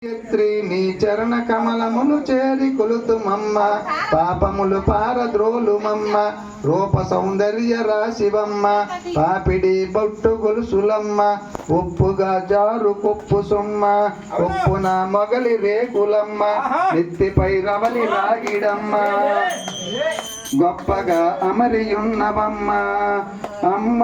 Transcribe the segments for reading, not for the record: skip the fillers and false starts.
గాయత్రి నీ చరణ కమలములు చేరి కొలుతుమమ్మ, పాపములు పారద్రోలుమమ్మ, రూప సౌందర్య రాశివమ్మ, పాపిడి బొట్టు గొలుసులమ్మ, ఉప్పుగా జారు కొప్పు సొమ్మ, ఉప్పున మొగలి రేకులమ్మ, నెత్తిపై రవలి రాగిడమ్మ, గొప్పగా అమరియున్నవమ్మ అమ్మ.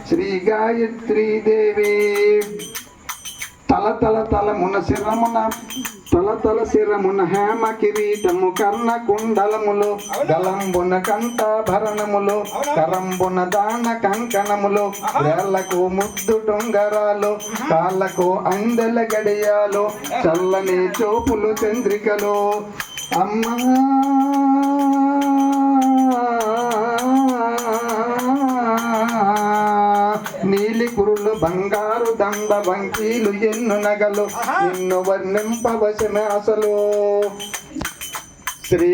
శ్రీ గాయత్రీ దేవి తలమున శిరమున హేమ కిరీటము కర్ణ కుండలములు గలంబున కంఠాభరణములు కరంబున దాన కంకణములు వేళ్లకు ముద్దు టొంగరాలు కాళ్ళకు అందెల గడియాలు చల్లని చూపులు చంద్రికలు అమ్మా. నీలి కురులు బంగారు దండ వంకీలు ఎన్ను నగలు నిన్ను వర్ణింపవశమే అసలు. శ్రీ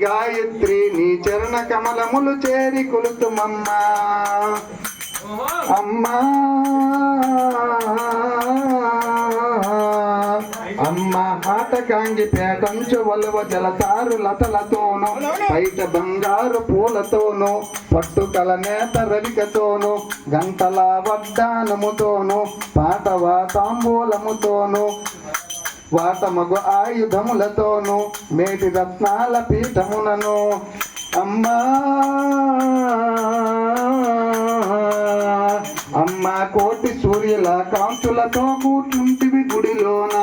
గాయత్రి నీ చరణ కమలములు చేరి కొలుతుమమ్మా అమ్మా. అమ్మ ఆటకాంగి పేటంచు వలువ జలతారు లతలతోను బయట బంగారు పూలతోను పట్టుకల నేత రవికతోను గంటల వడ్డానముతోను పాటవా తాంబూలముతోను వాటమగు ఆయుధములతోను మేటి రత్నాల పీఠమునను అమ్మా. అమ్మ కోటి సూర్యుల కాంతులతో కూర్చుంటివి గుడిలోన.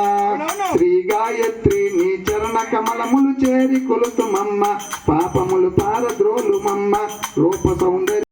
శ్రీ గాయత్రి నీ చరణ కమలములు చేరి కొలుతుమమ్మ, పాపములు పారద్రోలుమమ్మ, రూప సౌందర్య